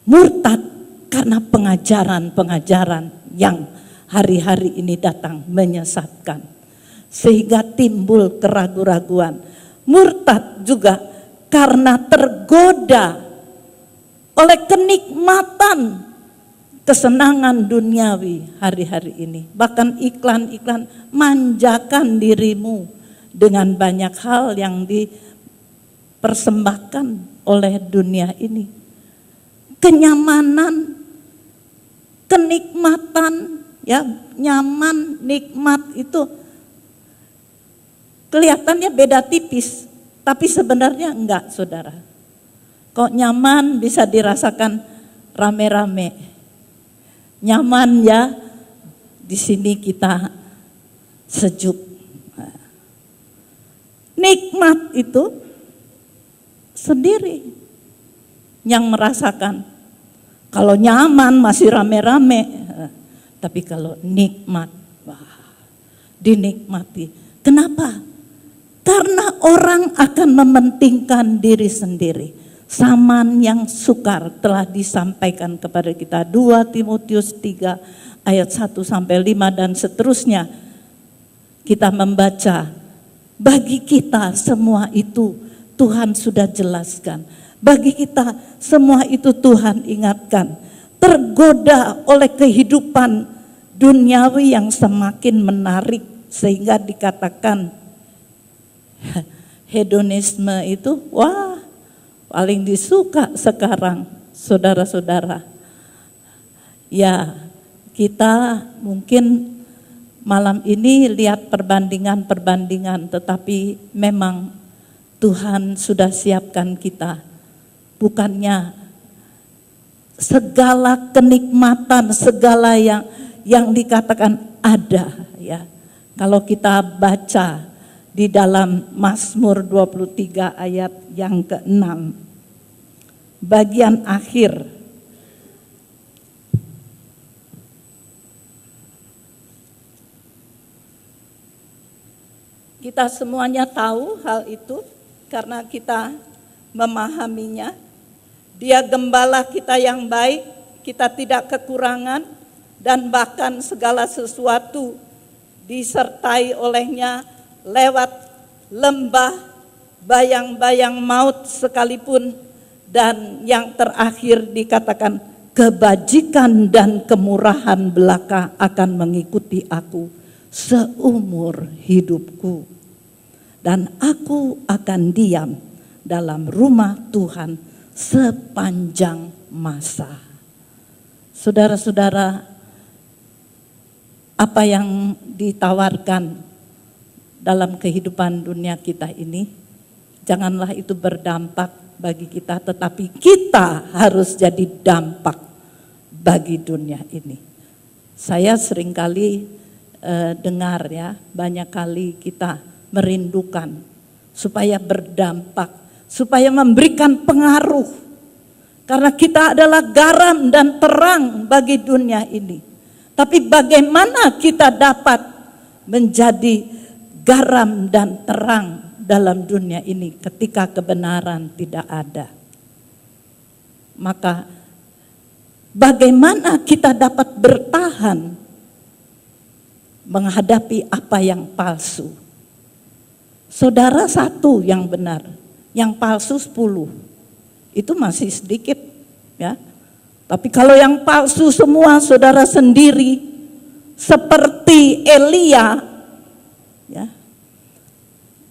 Murtad karena pengajaran-pengajaran yang hari-hari ini datang menyesatkan. Sehingga timbul keraguan-raguan. Murtad juga karena tergoda oleh kenikmatan kesenangan duniawi hari-hari ini. Bahkan iklan-iklan manjakan dirimu dengan banyak hal yang dipersembahkan oleh dunia ini. Kenyamanan, kenikmatan, ya nyaman, nikmat itu kelihatannya beda tipis, tapi sebenarnya enggak, saudara. Kok nyaman bisa dirasakan rame-rame. Nyaman ya, di sini kita sejuk. Nikmat itu sendiri yang merasakan. Kalau nyaman masih rame-rame, tapi kalau nikmat, wah, dinikmati. Kenapa? Karena orang akan mementingkan diri sendiri. Zaman yang sukar telah disampaikan kepada kita. 2 Timotius 3 ayat 1 sampai 5 dan seterusnya. Kita membaca, bagi kita semua itu Tuhan sudah jelaskan. Bagi kita semua itu Tuhan ingatkan. Tergoda oleh kehidupan duniawi yang semakin menarik sehingga dikatakan hedonisme itu wah paling disuka sekarang, saudara-saudara. Ya, kita mungkin malam ini lihat perbandingan-perbandingan, tetapi memang Tuhan sudah siapkan kita. Bukannya segala kenikmatan, segala yang dikatakan ada, ya. Kalau kita baca di dalam Mazmur 23 ayat yang ke-6, bagian akhir, kita semuanya tahu hal itu karena kita memahaminya. Dia gembala kita yang baik, kita tidak kekurangan, dan bahkan segala sesuatu disertai olehnya. Lewat lembah bayang-bayang maut sekalipun, dan yang terakhir dikatakan kebajikan dan kemurahan belaka akan mengikuti aku seumur hidupku, dan aku akan diam dalam rumah Tuhan sepanjang masa. Saudara-saudara, apa yang ditawarkan dalam kehidupan dunia kita ini, janganlah itu berdampak bagi kita, tetapi kita harus jadi dampak bagi dunia ini. Saya seringkali dengar ya, banyak kali kita merindukan supaya berdampak, supaya memberikan pengaruh Karena kita adalah garam dan terang bagi dunia ini. Tapi bagaimana kita dapat menjadi garam dan terang dalam dunia ini ketika kebenaran tidak ada? Maka bagaimana kita dapat bertahan menghadapi apa yang palsu? Saudara, satu yang benar, yang palsu 10. Itu masih sedikit, ya. Tapi kalau yang palsu semua, saudara sendiri seperti Elia, ya,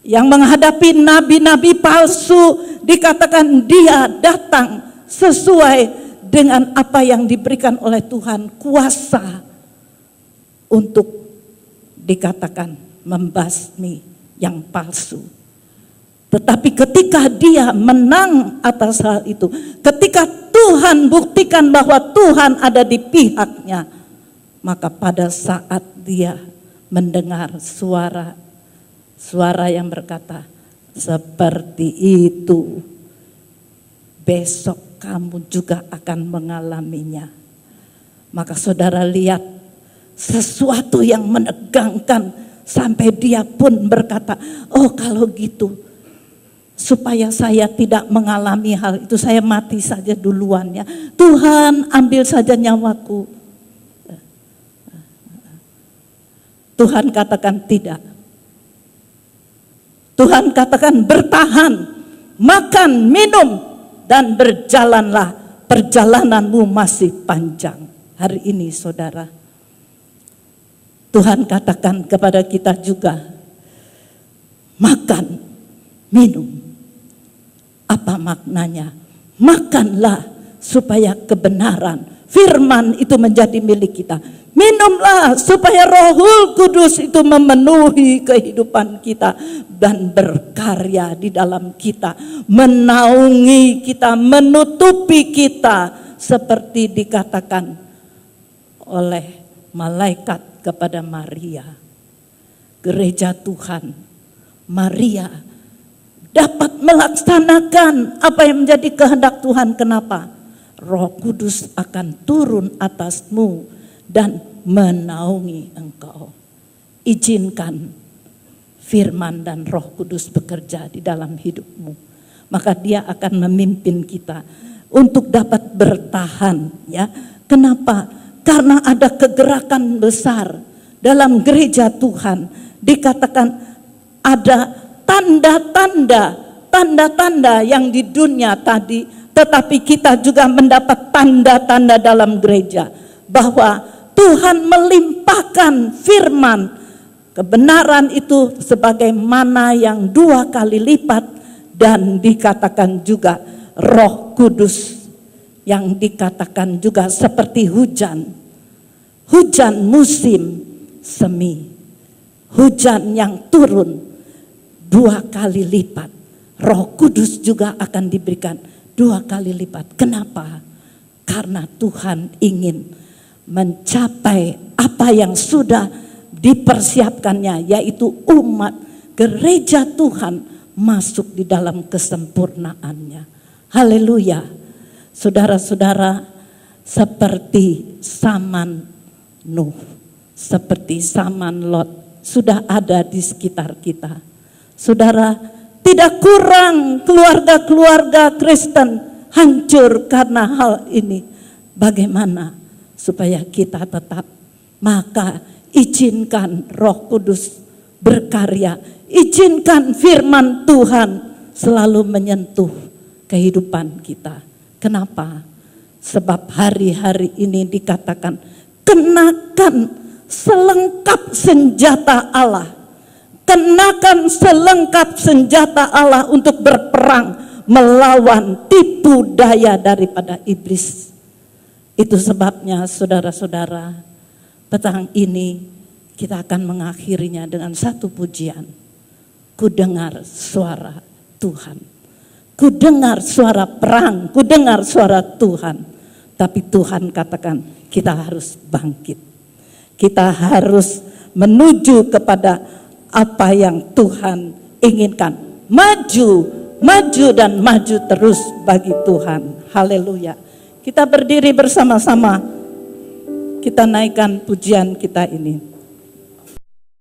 yang menghadapi nabi-nabi palsu, dikatakan dia datang sesuai dengan apa yang diberikan oleh Tuhan, kuasa untuk dikatakan membasmi yang palsu. Tetapi ketika dia menang atas hal itu, ketika Tuhan buktikan bahwa Tuhan ada di pihaknya, maka pada saat dia mendengar suara yang berkata, seperti itu besok kamu juga akan mengalaminya. Maka saudara lihat sesuatu yang menegangkan, sampai dia pun berkata, oh kalau gitu, supaya saya tidak mengalami hal itu, saya mati saja duluan ya. Tuhan, ambil saja nyawaku. Tuhan katakan tidak. Tuhan katakan bertahan, makan, minum, dan berjalanlah, perjalananmu masih panjang. Hari ini saudara, Tuhan katakan kepada kita juga, makan, minum. Apa maknanya? Makanlah supaya kebenaran, firman itu menjadi milik kita. Minumlah supaya Roh Kudus itu memenuhi kehidupan kita dan berkarya di dalam kita, menaungi kita, menutupi kita, seperti dikatakan oleh malaikat kepada Maria. Gereja Tuhan, Maria dapat melaksanakan apa yang menjadi kehendak Tuhan. Kenapa? Roh Kudus akan turun atasmu dan menaungi engkau. Izinkan firman dan Roh Kudus bekerja di dalam hidupmu, maka dia akan memimpin kita untuk dapat bertahan, ya. Kenapa? Karena ada kegerakan besar dalam gereja Tuhan. Dikatakan ada tanda-tanda yang di dunia tadi, tetapi kita juga mendapat tanda-tanda dalam gereja bahwa Tuhan melimpahkan firman kebenaran itu sebagaimana yang 2 kali lipat, dan dikatakan juga Roh Kudus yang dikatakan juga seperti hujan musim semi, hujan yang turun 2 kali lipat. Roh Kudus juga akan diberikan 2 kali lipat. Kenapa? Karena Tuhan ingin mencapai apa yang sudah dipersiapkannya, yaitu umat gereja Tuhan masuk di dalam kesempurnaannya. Haleluya. Saudara-saudara, seperti zaman Nuh, seperti zaman Lot, sudah ada di sekitar kita. Saudara, tidak kurang keluarga-keluarga Kristen hancur karena hal ini. Bagaimana supaya kita tetap? Maka izinkan Roh Kudus berkarya, izinkan firman Tuhan selalu menyentuh kehidupan kita. Kenapa? Sebab hari-hari ini dikatakan kenakan selengkap senjata Allah. Kenakan selengkap senjata Allah untuk berperang melawan tipu daya daripada iblis. Itu sebabnya saudara-saudara, petang ini kita akan mengakhirinya dengan satu pujian. Ku dengar suara Tuhan. Ku dengar suara perang, ku dengar suara Tuhan. Tapi Tuhan katakan kita harus bangkit. Kita harus menuju kepada apa yang Tuhan inginkan. Maju maju dan maju terus bagi Tuhan. Haleluya. Kita berdiri bersama-sama, kita naikkan pujian kita ini.